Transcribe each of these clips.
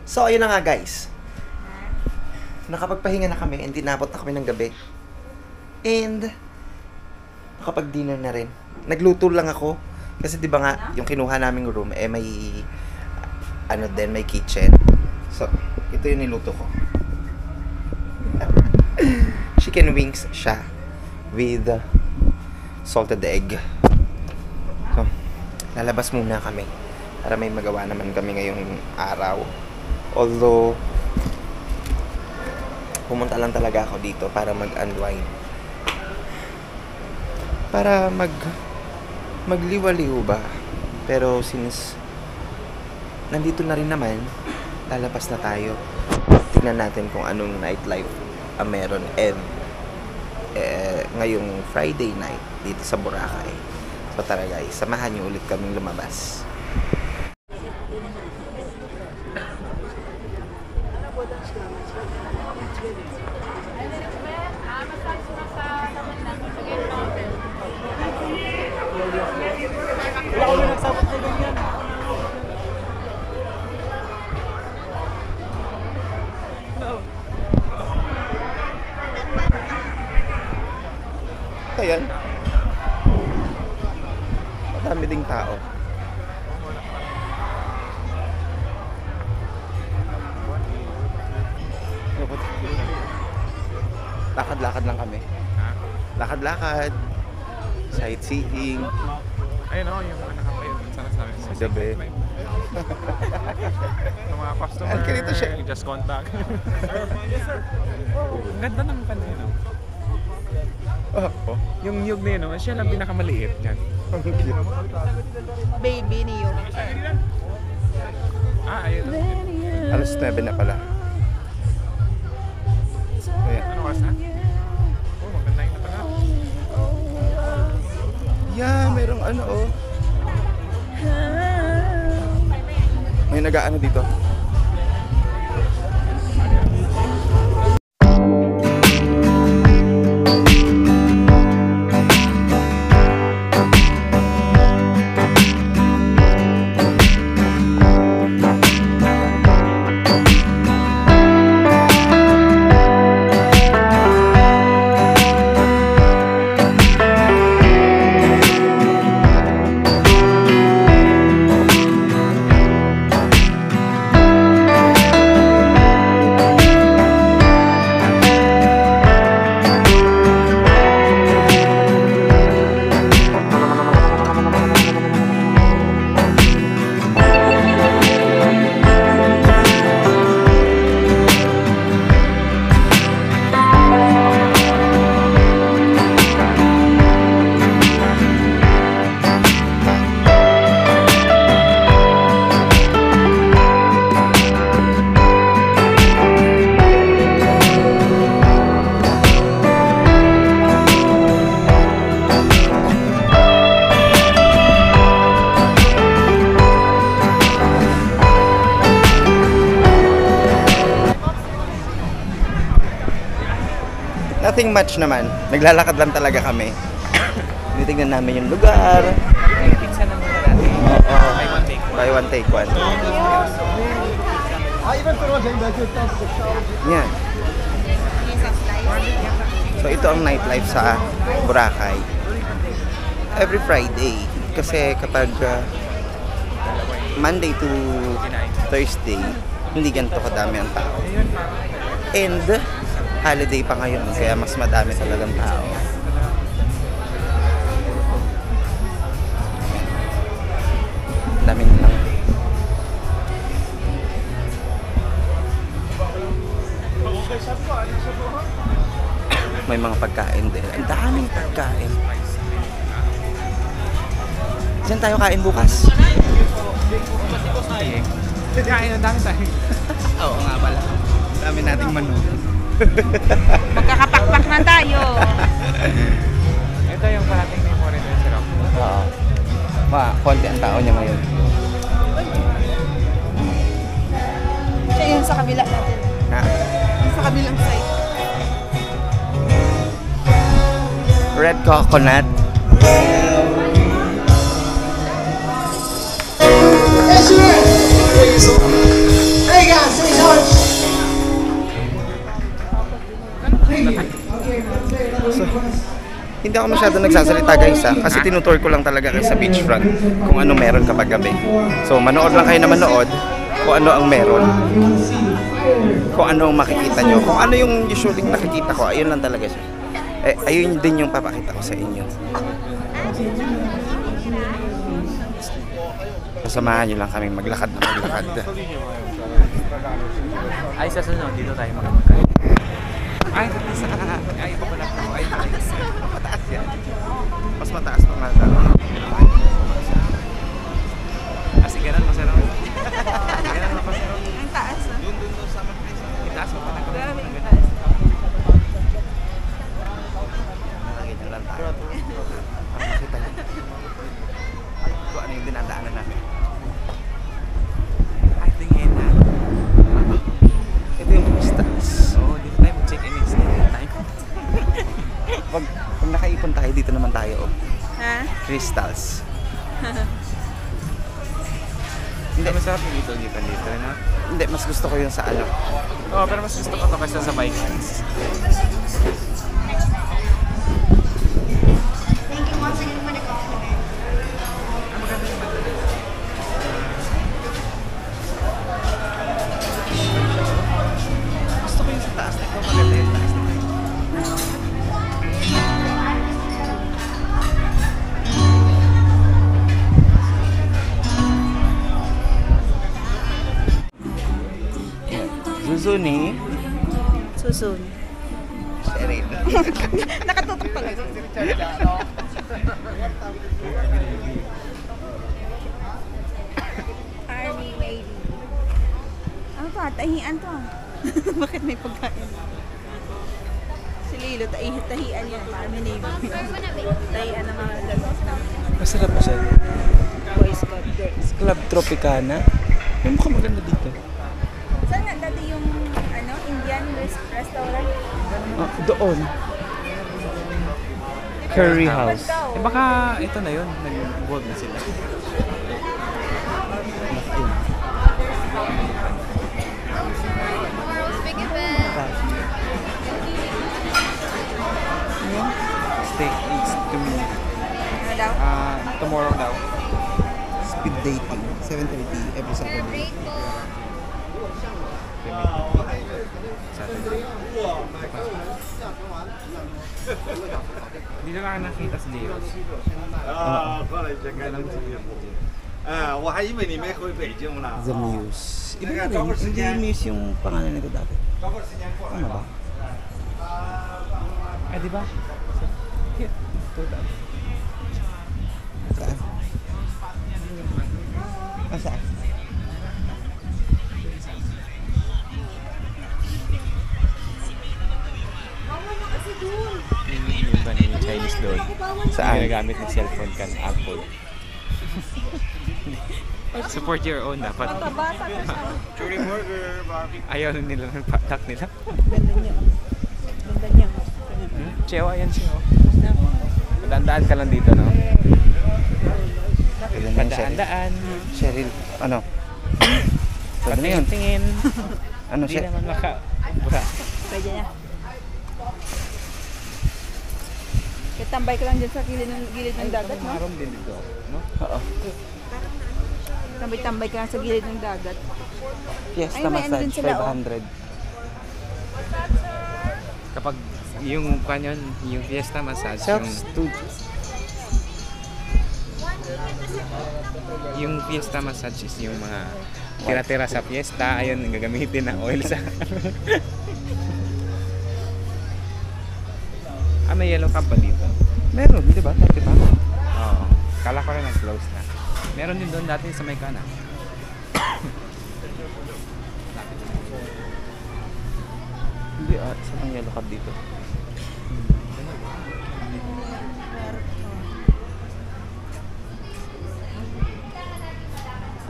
So, ayun na nga guys. Nakapagpahinga na kami and dinapot na kami ng gabi. And nakapag-dinner na rin. Nagluto lang ako. Kasi di ba nga, yung kinuha naming room, may may kitchen. So, ito yung niluto ko. Chicken wings siya with salted egg. So, lalabas muna kami para may magawa naman kami ngayong araw. Although, pumunta lang talaga ako dito para mag-unwind. Para magliwaliw ba. Pero since nandito na rin naman, lalabas na tayo. Tingnan natin kung anong nightlife ang meron. And ngayong Friday night dito sa Boracay. So tara guys, samahan niyo ulit kaming lumabas. Ayan. Madami ding tao. Lakad-lakad lang kami. Lakad-lakad. Sightseeing. Ayun o, yung mga nakapayo. Sana sabi mo. Sa gabi. Yung mga customer. Ang ganito siya. Just contact. Ang ganda ng panay, no? Yung nyug na yun, no? Siya lang pinakamaliit dyan. Ang cute. Baby ni Yung. Ayun. Alas 9 na pala. Ayan. Ano oras na? Maganda yun na pala. Yeah, merong ano may nag-aano dito. Nothing much naman. Naglalakad lang talaga kami. Tinitingnan namin yung lugar. Yung pizza na muna natin. Buy one, take one. Yan. So ito ang nightlife sa Boracay. Every Friday. Kasi kapag Monday to Thursday, hindi ganito kadami ang tao. And holiday pa ngayon, kaya mas madami talagang tao. Dami lang. May mga pagkain din. Ang daming pagkain. Saan tayo kain bukas? Kain, ang dami tayo. Oo nga pala. Dami nating menu. Magkakapakpak na tayo. Ito yung parating na yung foreigner syrup. Oo. Konti ang tao niya ngayon. Siya yun sa kabila natin. Ha? Yung sa kabilang side. Red coconut. Hey guys, ako masyado nagsasalita guys kasi tinutour ko lang talaga kayo sa beachfront kung ano meron kapag gabi. So manood lang kayo na manood kung ano ang meron. Kung ano ang makikita nyo. Kung ano yung usually nakikita ko, ayun lang talaga siya. Ayun din yung papakita ko sa inyo. Samahan nyo lang kami maglakad na maglakad. Ay, sa sunod, dito tayo magkakain. Ay, ay, iba pala po. Ay, Mataas yan. Mas mataas pa nga daw. kasi ganun, masarap. Ganun, masarap. Ang taas ah. Doon sa mga Itaas mo pa na Grabe ganun. ang taas. Nakakita lang tayo. Para makita nyo. Kung ano yung dinadaanan namin. Ay, tingin na. Ito yung crystals. Oo, dito tayo mag-check-in next time. Pag nakaipon tayo, dito naman tayo. Oh. Ha? Crystals. Hindi, masarap yung dito, no? Hindi, mas gusto ko yung sa ano. Oo, pero mas gusto ko ito kaysa sa Vikings. Gusto ko yung sa taas na ito. Maganda yung taas na ito. Zuzuni. Susun. Sheryl. Nakatutok pala. Army lady. Ano to? Tahian to. Bakit may pagkain? Si Lilo, tahian yan. Army Navy. Tahian ng mga lalos ng Masarap pa siya. Boy Scout girls. Club Tropicana. May mukhang maganda dito. Saan nga dati yung Indian restaurant? Doon. Curry House. Eh baka ito na yun. Nag-work na sila. Stay. It's Ano daw? tomorrow daw. Speed dating. 7:30 every Saturday. Saturday. Dito lang nakita si Leo. 过来先开灯吃面包。我还以为你没回北京呢。 The Muse. Iba na rin. Hindi Muse yung pangalan nito dati. Ano ba? Eh, di ba? Saan? Saan? Yung ba ni Chinese doll? Saan? Ginagamit ng cellphone kan Apple. Support your own dapat. Bata ka siya. Churi burger, barbecue. Ayaw na nila ng patak nila. Ganda niya. Ganda niya. Cheo, ayan siya. Padaan-daan ka lang dito, no? Pwede na yung Sheryl. Padaan-daan. Sheryl, ano? Pwede na yun. Patingin-tingin. Ano Hindi siya? naman maka... Pwede niya. Kaya tambay ka lang dyan sa gilid ng dagat, no? Maroon din dito, no? Oo. Tambay-tambay ka lang sa gilid ng dagat. Fiesta Ay, may ano din massage, sila, oh. 500. Kapag yung kanyon, yung fiesta massage, yung fiesta massage is yung mga tira-tira sa fiesta, ayun, gagamitin na oil sa... may yellow cab pa dito? Meron, di ba? Dati ba? Oo. Kala ko rin nag-close na. Meron din doon dati sa Maykana. Hindi saan ang yellow cab dito?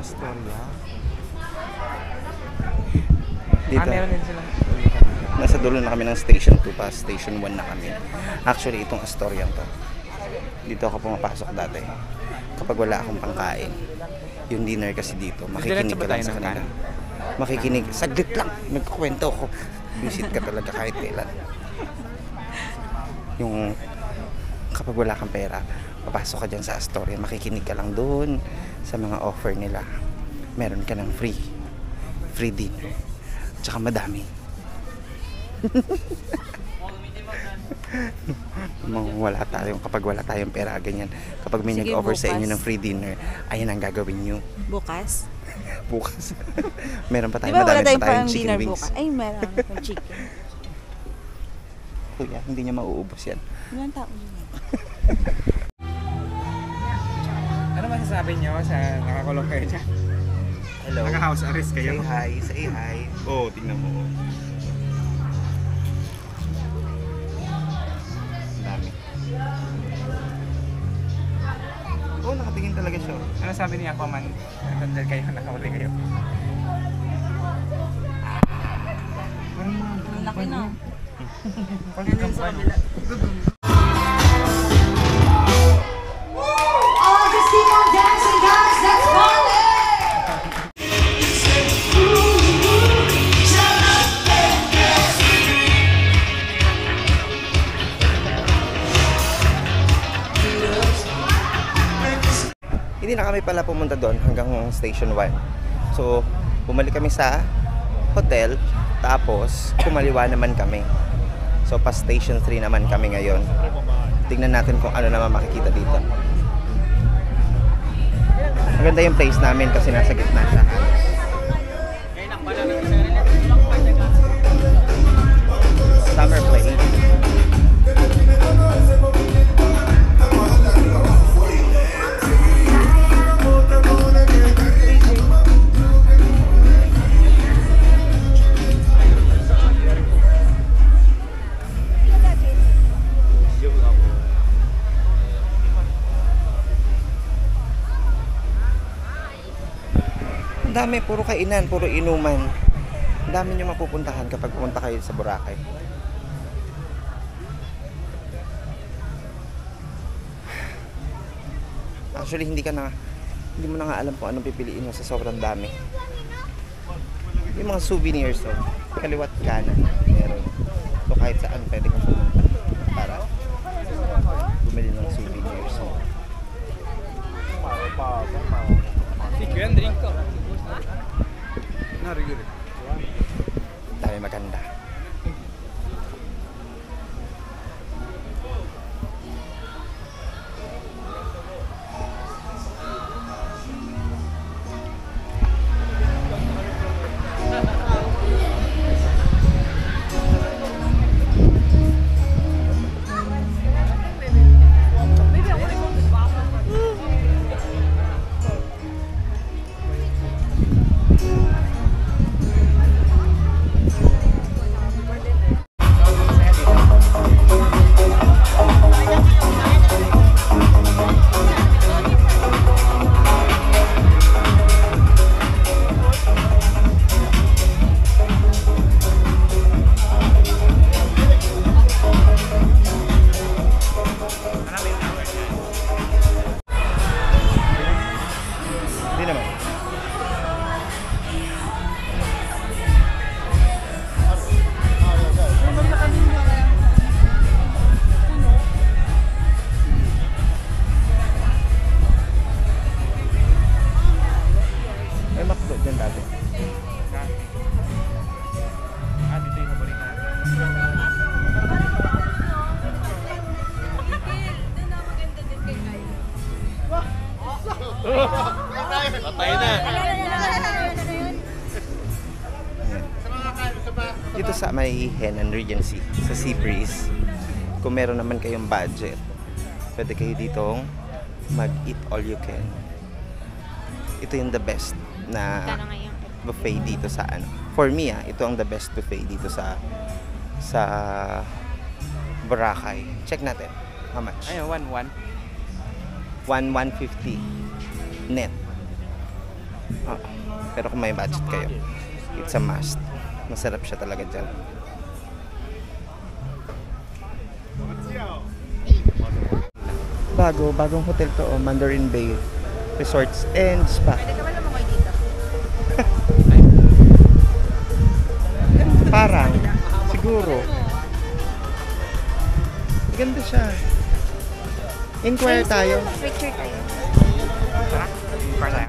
Astoria. Dito. Meron din sila. Nasa dulo na kami ng station 2 pa, station 1 na kami. Actually, itong Astoria to. Dito ako pumapasok dati. Kapag wala akong pangkain. Yung dinner kasi dito, makikinig ka lang sa kanila. Makikinig, saglit lang, magkukwento ako. Visit ka talaga kahit kailan. Yung kapag wala kang pera, papasok ka dyan sa Astoria, makikinig ka lang doon sa mga offer nila. Meron ka ng free dinner. Tsaka madami. Kapag wala tayong pera, ganyan. Kapag may Sige, nag-offer sa bukas. inyo ng free dinner, ayan ang gagawin nyo. Bukas? Bukas. Meron pa Di tayo, ba wala madami tayong pa tayong pang chicken dinner wings. bukas? Ay, meron pang chicken. Kuya, hindi niya mauubos yan. Ilang tao yun? Ano masasabi niyo sa nakakulong kayo dyan? Hello. Naka-house arrest Say kayo? hi, say hi. Oo, tingnan mo. Ang dami. Oo, nakatingin talaga siya. Ano sabi ni Aquaman? Nandun kayo, nakahuli kayo. Ang laki na. Nandun sa kabila. All just keep on dancing, guys. That's party. Hindi na kami pala pumunta doon hanggang Station 1. So, bumalik kami sa hotel, tapos kumaliwa naman kami. So, pa Station 3 naman kami ngayon. Tingnan natin kung ano naman makikita dito. Maganda yung place namin kasi nasa gitna siya. Summer play. Ang dami, puro kainan, puro inuman. Ang dami nyo mapupuntahan kapag pumunta kayo sa Boracay. Actually, hindi mo na nga alam kung anong pipiliin mo sa sobrang dami. Yung mga souvenirs, so, kaliwat kanan, meron. So, kahit saan pwede kang pumunta para bumili ng souvenirs. Yan, drink ko. Narigil. Dami maganda. Hindi naman. May McDo dyan dati. Dito yung paborito natin. Patay na. Dito sa may Henan Regency, sa Sea Breeze, kung meron naman kayong budget, pwede kayo ditong mag-eat all you can. Ito yung the best na buffet dito sa ano. For me, ito ang the best buffet dito sa Boracay. Check natin. How much? Ayun, 1-1. 150 net. Pero kung may budget kayo, it's a must. Masarap siya talaga dyan. Bagong hotel to, Mandarin Bay Resorts and Spa. Pwede ka ba lumakoy dito? Parang, siguro. Ganda siya. Inquire tayo. Picture tayo. Tara, para tayo.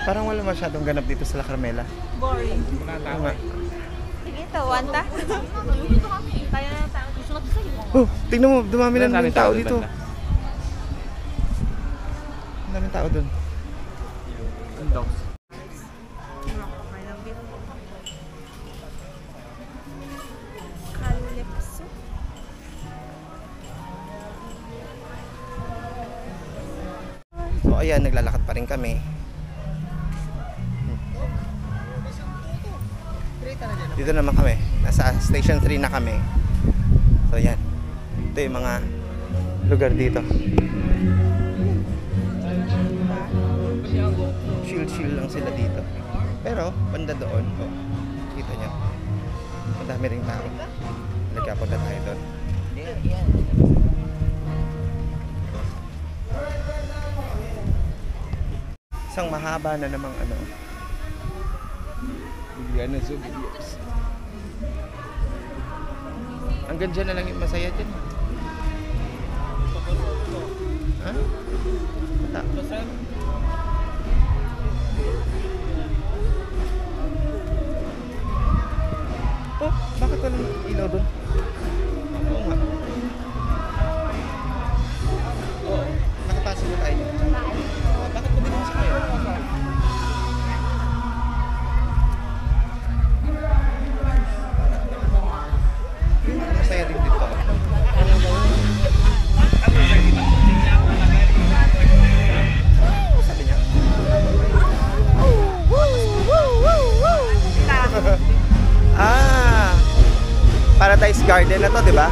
Parang wala masyadong ganap dito sa La Carmela. Boring. Wala Oo tao nga. eh. Sige, tawanta. Kaya na tao. Gusto ko sa'yo. Oh, tingnan mo, dumami na Ang naman daming yung tao doon dito. banda. Ang daming tao doon. Ang dogs. Calypso. So ayan, naglalakad pa rin kami. Dito naman kami. Nasa station 3 na kami. So ayan. Ito yung mga lugar dito. Chill lang sila dito. Pero banda doon, oh, kita nyo, madami ring tao. Nagkapunta tayo doon. Isang mahaba na namang ano. Bigyan na souvenirs. Hanggang dyan na lang yung masaya dyan. Ha? Bata. Oh, bakit walang ilaw doon? Oo nga. Oo, nakapasok na tayo. Oh, bakit mo din sa kayo? Masaya rin dito. Sabi niya. Ah, Paradise Garden na to, di ba?